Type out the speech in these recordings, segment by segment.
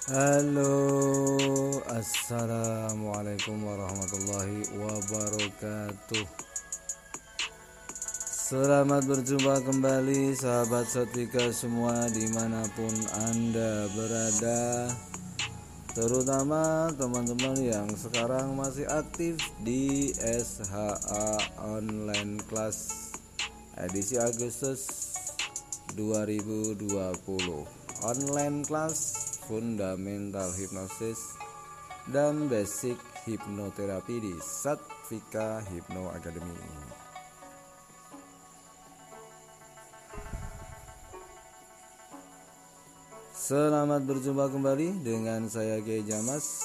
Halo, assalamualaikum warahmatullahi wabarakatuh. Selamat berjumpa kembali sahabat setika semua dimanapun Anda berada, terutama teman-teman yang sekarang masih aktif di SHA Online Class edisi Agustus 2020. Online Class Fundamental Hipnosis dan Basic Hipnoterapi di Satvika Hipno Academy. Selamat berjumpa kembali dengan saya Kiai Jamas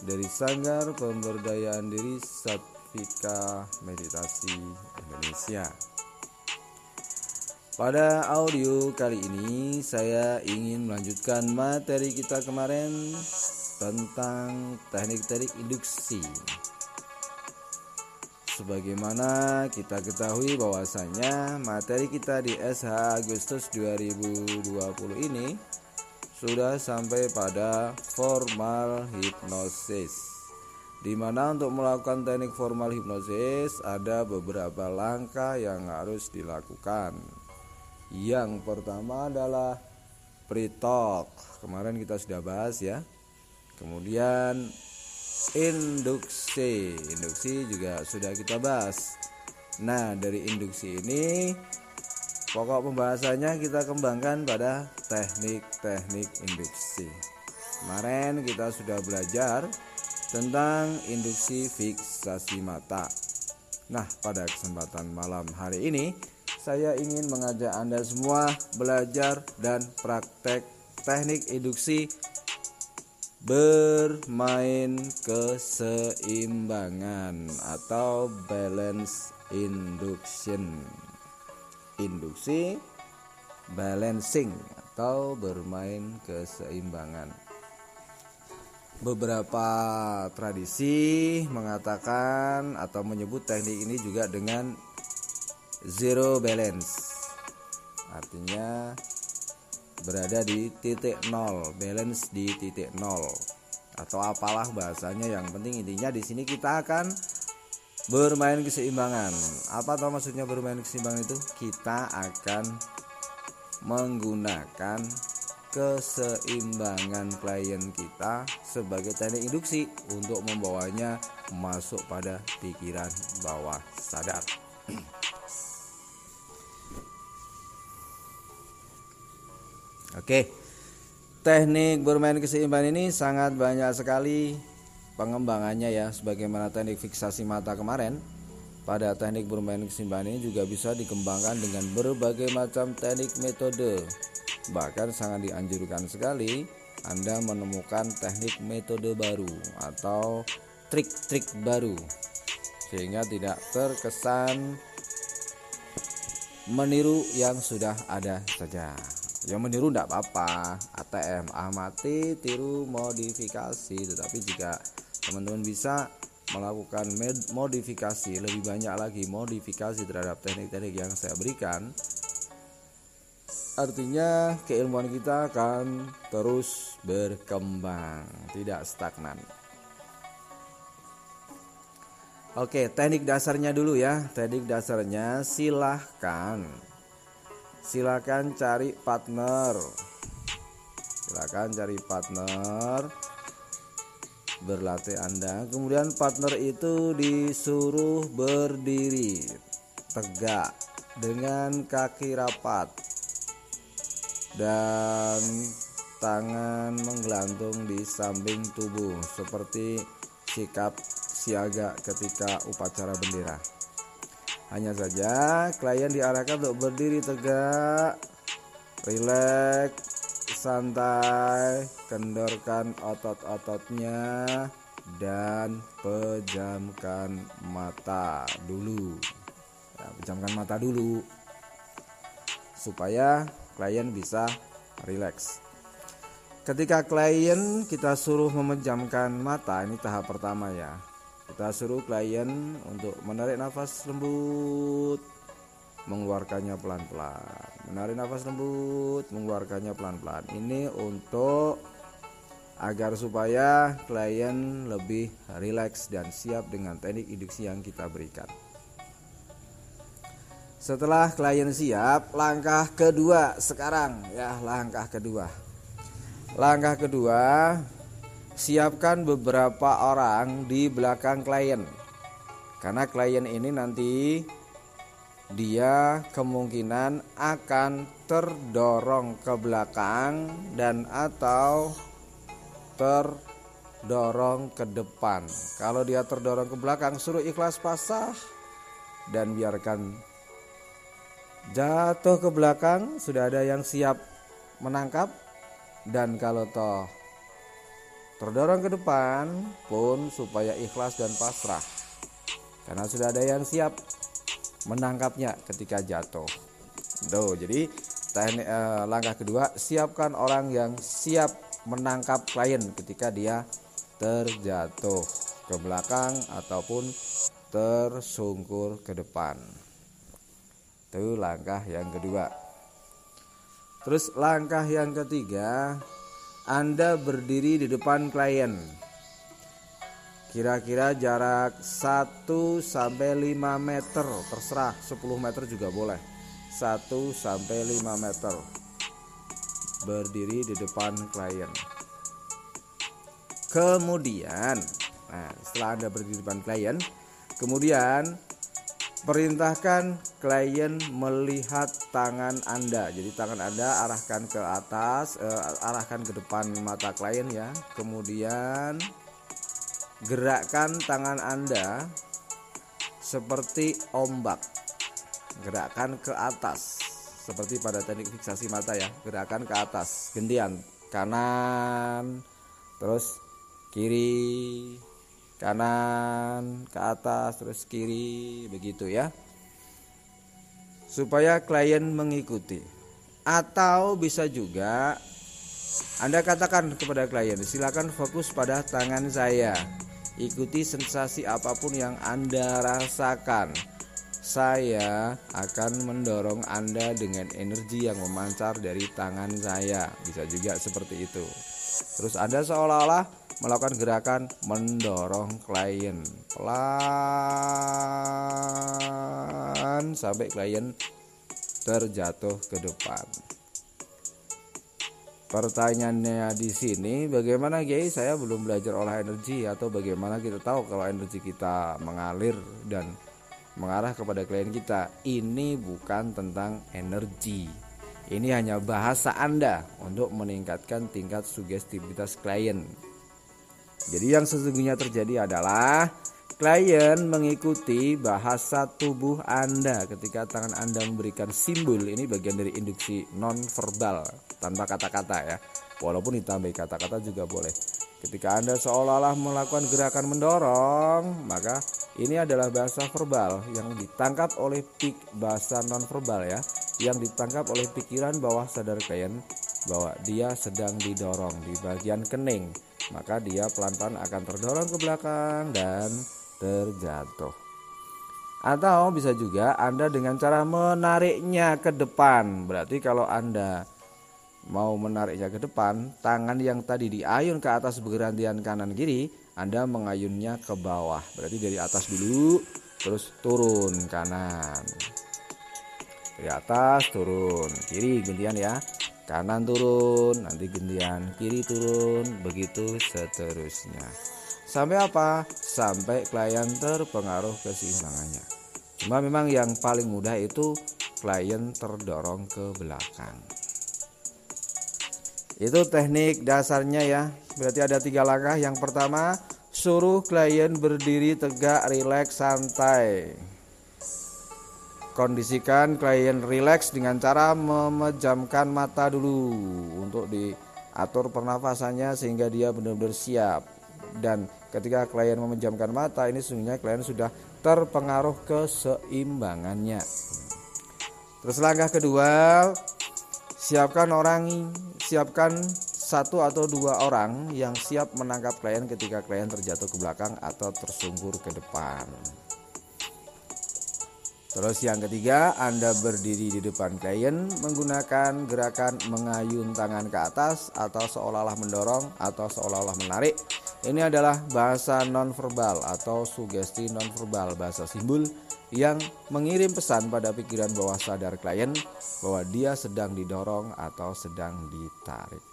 dari Sanggar Pemberdayaan Diri Satvika Meditasi Indonesia. Pada audio kali ini saya ingin melanjutkan materi kita kemarin tentang teknik-teknik induksi. Sebagaimana kita ketahui bahwasanya materi kita di SH Agustus 2020 ini sudah sampai pada formal hipnosis, di mana untuk melakukan teknik formal hipnosis ada beberapa langkah yang harus dilakukan. Yang pertama adalah pre-talk, kemarin kita sudah bahas ya. Kemudian induksi juga sudah kita bahas. Nah, dari induksi ini pokok pembahasannya kita kembangkan pada teknik-teknik induksi. Kemarin kita sudah belajar tentang induksi fiksasi mata. Nah, pada kesempatan malam hari ini saya ingin mengajak Anda semua belajar dan praktek teknik induksi bermain keseimbangan atau balance induction. Induksi balancing atau bermain keseimbangan. Beberapa tradisi mengatakan atau menyebut teknik ini juga dengan zero balance, artinya berada di titik nol, balance di titik nol atau apalah bahasanya. Yang penting intinya di sini kita akan bermain keseimbangan. Apa tahu maksudnya bermain keseimbangan itu? Kita akan menggunakan keseimbangan klien kita sebagai teknik induksi untuk membawanya masuk pada pikiran bawah sadar. Oke, teknik bermain keseimbangan ini sangat banyak sekali pengembangannya ya. Sebagaimana teknik fiksasi mata kemarin, pada teknik bermain keseimbangan ini juga bisa dikembangkan dengan berbagai macam teknik metode. Bahkan sangat dianjurkan sekali Anda menemukan teknik metode baru atau trik-trik baru, sehingga tidak terkesan meniru yang sudah ada saja. Yang meniru tidak apa-apa, ATM, amati, tiru, modifikasi. Tetapi jika teman-teman bisa melakukan modifikasi, lebih banyak lagi modifikasi terhadap teknik-teknik yang saya berikan, artinya keilmuan kita akan terus berkembang, tidak stagnan. Oke, teknik dasarnya dulu ya. Teknik dasarnya silakan cari partner. Berlatih Anda. Kemudian partner itu disuruh berdiri tegak dengan kaki rapat dan tangan menggelantung di samping tubuh seperti sikap siaga ketika upacara bendera. Hanya saja klien diarahkan untuk berdiri tegak, rileks, santai, kendorkan otot-ototnya dan pejamkan mata dulu. Pejamkan mata dulu supaya klien bisa rileks. Ketika klien kita suruh memejamkan mata, ini tahap pertama ya. Kita suruh klien untuk menarik nafas lembut mengeluarkannya pelan-pelan. Menarik nafas lembut, mengeluarkannya pelan-pelan. Ini untuk agar supaya klien lebih rileks dan siap dengan teknik induksi yang kita berikan. Setelah klien siap, langkah kedua sekarang ya, langkah kedua. Langkah kedua, siapkan beberapa orang di belakang klien. Karena klien ini nanti dia kemungkinan akan terdorong ke belakang dan atau terdorong ke depan. Kalau dia terdorong ke belakang, suruh ikhlas pasrah dan biarkan jatuh ke belakang. Sudah ada yang siap menangkap. Dan kalau toh terdorong ke depan pun supaya ikhlas dan pasrah, karena sudah ada yang siap menangkapnya ketika jatuh. Jadi langkah kedua, siapkan orang yang siap menangkap klien ketika dia terjatuh ke belakang ataupun tersungkur ke depan. Itu langkah yang kedua. Terus langkah yang ketiga, Anda berdiri di depan klien. Kira-kira jarak 1-5 meter, terserah 10 meter juga boleh. 1-5 meter. Berdiri di depan klien. Kemudian, setelah Anda berdiri di depan klien, kemudian perintahkan klien melihat tangan Anda. Jadi tangan Anda arahkan ke atas, arahkan ke depan mata klien ya. Kemudian gerakkan tangan Anda seperti ombak. Gerakan ke atas seperti pada teknik fiksasi mata ya. Gerakan ke atas, gantian kanan, terus kiri, kanan ke atas, terus kiri, begitu ya, supaya klien mengikuti. Atau bisa juga Anda katakan kepada klien, silakan fokus pada tangan saya, ikuti sensasi apapun yang Anda rasakan. Saya akan mendorong Anda dengan energi yang memancar dari tangan saya. Bisa juga seperti itu. Terus Anda seolah-olah melakukan gerakan mendorong klien pelan sampai klien terjatuh ke depan. Pertanyaannya di sini, bagaimana Kiai saya belum belajar olah energi, atau bagaimana kita tahu kalau energi kita mengalir dan mengarah kepada klien kita? Ini bukan tentang energi. Ini hanya bahasa Anda untuk meningkatkan tingkat sugestivitas klien. Jadi yang sesungguhnya terjadi adalah klien mengikuti bahasa tubuh Anda ketika tangan Anda memberikan simbol. Ini bagian dari induksi non-verbal tanpa kata-kata ya. Walaupun ditambahi kata-kata juga boleh. Ketika Anda seolah-olah melakukan gerakan mendorong, maka ini adalah bahasa verbal yang ditangkap oleh bahasa non-verbal ya, yang ditangkap oleh pikiran bawah sadar klien bahwa dia sedang didorong di bagian kening. Maka dia pelan-pelan akan terdorong ke belakang dan terjatuh. Atau bisa juga Anda dengan cara menariknya ke depan. Berarti kalau Anda mau menariknya ke depan, tangan yang tadi diayun ke atas bergantian kanan kiri, Anda mengayunnya ke bawah. Berarti dari atas dulu, terus turun kanan. Dari atas turun, kiri gantian ya. Kanan turun, nanti gantian kiri turun, begitu seterusnya. Sampai apa? Sampai klien terpengaruh keseimbangannya. Cuma memang yang paling mudah itu klien terdorong ke belakang. Itu teknik dasarnya ya. Berarti ada 3 langkah. Yang pertama, suruh klien berdiri tegak, rileks, santai. Kondisikan klien rileks dengan cara memejamkan mata dulu untuk diatur pernafasannya sehingga dia benar-benar siap. Dan ketika klien memejamkan mata, ini sesungguhnya klien sudah terpengaruh keseimbangannya. Terus langkah kedua, siapkan 1 atau 2 orang yang siap menangkap klien ketika klien terjatuh ke belakang atau tersungkur ke depan. Terus yang ketiga, Anda berdiri di depan klien menggunakan gerakan mengayun tangan ke atas atau seolah-olah mendorong atau seolah-olah menarik. Ini adalah bahasa nonverbal atau sugesti nonverbal, bahasa simbol yang mengirim pesan pada pikiran bawah sadar klien bahwa dia sedang didorong atau sedang ditarik.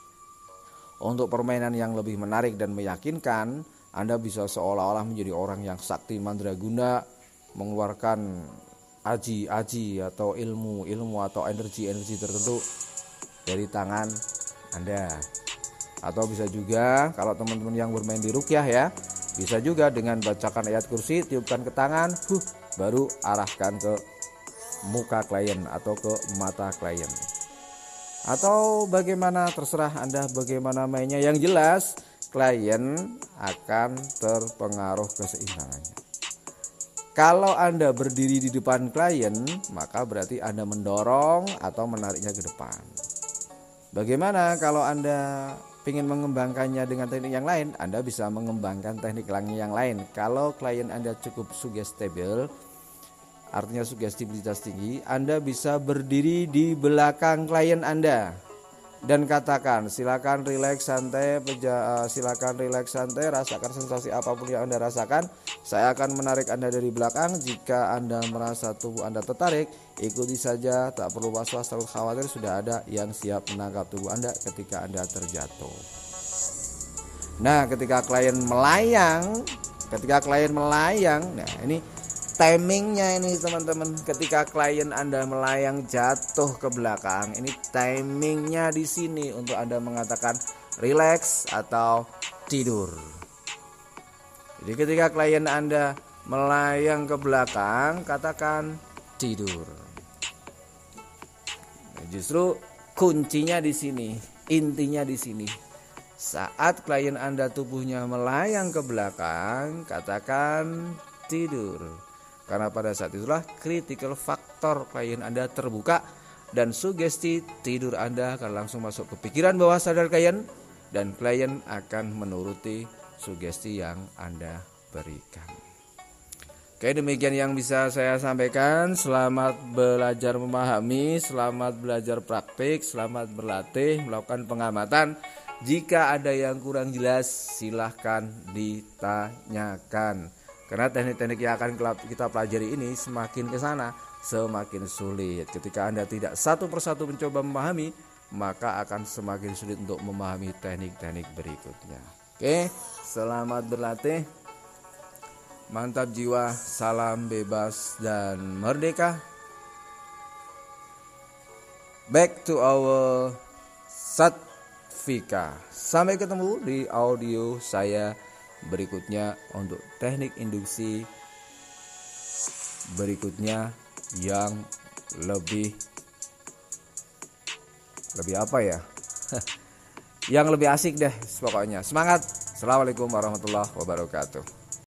Untuk permainan yang lebih menarik dan meyakinkan, Anda bisa seolah-olah menjadi orang yang sakti mandraguna, mengeluarkan aji-aji atau ilmu atau energi tertentu dari tangan Anda. Atau bisa juga kalau teman-teman yang bermain di ruqyah ya, bisa juga dengan bacakan ayat kursi, tiupkan ke tangan, baru arahkan ke muka klien atau ke mata klien. Atau bagaimana, terserah Anda bagaimana mainnya. Yang jelas klien akan terpengaruh keseimbangannya. Kalau Anda berdiri di depan klien, maka berarti Anda mendorong atau menariknya ke depan. Bagaimana kalau Anda ingin mengembangkannya dengan teknik yang lain? Anda bisa mengembangkan teknik yang lain. Kalau klien Anda cukup sugestible, artinya sugestibilitas tinggi, Anda bisa berdiri di belakang klien Anda dan katakan, silakan rileks santai, rasakan sensasi apapun yang Anda rasakan. Saya akan menarik Anda dari belakang. Jika Anda merasa tubuh Anda tertarik, ikuti saja, tak perlu was-was, terlalu khawatir, sudah ada yang siap menangkap tubuh Anda ketika Anda terjatuh. Nah, ketika klien melayang, nah ini timingnya ini teman-teman. Ketika klien Anda melayang jatuh ke belakang, ini timingnya di sini untuk Anda mengatakan relax atau tidur. Jadi ketika klien Anda melayang ke belakang, katakan tidur. Nah, justru kuncinya di sini, intinya di sini. Saat klien Anda tubuhnya melayang ke belakang, katakan tidur. Karena pada saat itulah critical factor klien Anda terbuka dan sugesti tidur Anda akan langsung masuk ke pikiran bawah sadar klien dan klien akan menuruti sugesti yang Anda berikan. Oke, demikian yang bisa saya sampaikan. Selamat belajar memahami, selamat belajar praktik, selamat berlatih, melakukan pengamatan. Jika ada yang kurang jelas, silahkan ditanyakan. Karena teknik-teknik yang akan kita pelajari ini semakin ke sana semakin sulit. Ketika Anda tidak satu persatu mencoba memahami, maka akan semakin sulit untuk memahami teknik-teknik berikutnya. Oke, selamat berlatih. Mantap jiwa, salam bebas dan merdeka. Back to our Satvika. Sampai ketemu di audio saya berikutnya untuk teknik induksi berikutnya yang lebih apa ya? Yang lebih asik deh pokoknya. Semangat. Assalamualaikum warahmatullahi wabarakatuh.